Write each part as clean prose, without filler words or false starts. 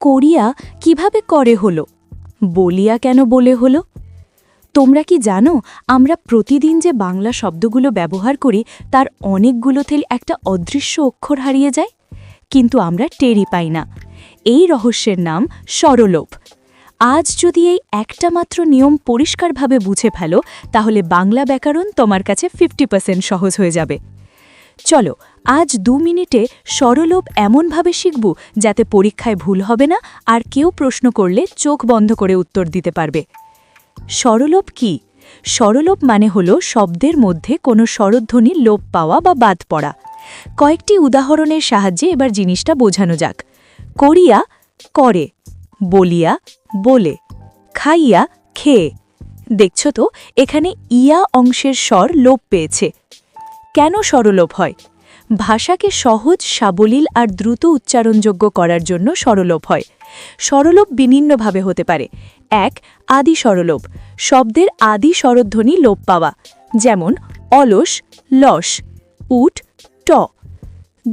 করিয়া কিভাবে করে হলো, বলিয়া কেন বলে হলো? তোমরা কি জানো আমরা প্রতিদিন যে বাংলা শব্দগুলো ব্যবহার করি তার অনেকগুলোতে একটা অদৃশ্য অক্ষর হারিয়ে যায়, কিন্তু আমরা টেরই পাই না। এই রহস্যের নাম স্বরলোপ। আজ যদি এই একটা মাত্র নিয়ম পরিষ্কারভাবে বুঝে ফেলো, তাহলে বাংলা ব্যাকরণ তোমার কাছে 50% সহজ হয়ে যাবে। চলো আজ 2 মিনিটে স্বরলোপ এমনভাবে শিখব যাতে পরীক্ষায় ভুল হবে না আর কেউ প্রশ্ন করলে চোখ বন্ধ করে উত্তর দিতে পারবে। স্বরলোপ কি? স্বরলোপ মানে হলো শব্দের মধ্যে কোনো স্বরধ্বনি লোপ পাওয়া বা বাদ পড়া। কয়েকটি উদাহরণের সাহায্যে এবার জিনিসটা বোঝানো যাক। করিয়া করে, বলিয়া বলে, খাইয়া খেয়ে। দেখছো তো এখানে ইয়া অংশের স্বর লোপ পেয়েছে। কেন স্বরলোপ হয়? ভাষাকে সহজ, সাবলীল আর দ্রুত উচ্চারণযোগ্য করার জন্য স্বরলোপ হয়। স্বরলোপ বিভিন্নভাবে হতে পারে। 1. আদি স্বরলোপ, শব্দের আদি স্বরধ্বনি লোপ পাওয়া, যেমন অলস, লস, উঠ, ট।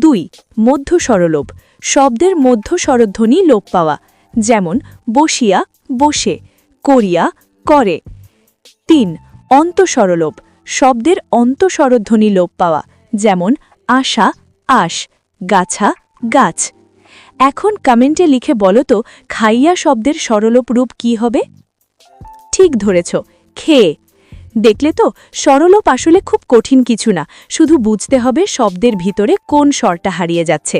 2. মধ্য স্বরলোপ, শব্দের মধ্য স্বরধ্বনি লোপ পাওয়া, যেমন বসিয়া, বসে, করিয়া, করে। 3. অন্ত স্বরলোপ, শব্দের অন্ত স্বরধ্বনি লোপ পাওয়া, যেমন আশা, আশ, গাছা, গাছ। এখন কমেন্টে লিখে বলো তো খাইয়া শব্দের স্বরলোপ রূপ কী হবে? ঠিক ধরেছ, খেয়ে। দেখলে তো স্বরলোপ আসলে খুব কঠিন কিছু না, শুধু বুঝতে হবে শব্দের ভিতরে কোন স্বরটা হারিয়ে যাচ্ছে।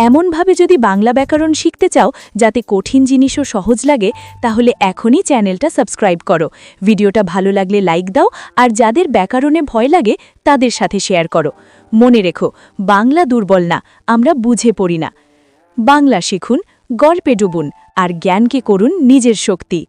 এমনভাবে যদি বাংলা ব্যাকরণ শিখতে চাও যাতে কঠিন জিনিসও সহজ লাগে, তাহলে এখনই চ্যানেলটা সাবস্ক্রাইব করো, ভিডিওটা ভালো লাগলে লাইক দাও, আর যাদের ব্যাকরণে ভয় লাগে তাদের সাথে শেয়ার করো। মনে রেখো, বাংলা দুর্বল না, আমরা বুঝে পড়ি না। বাংলা শিখুন, গল্পে ডুবুন, আর জ্ঞানকে করুন নিজের শক্তি।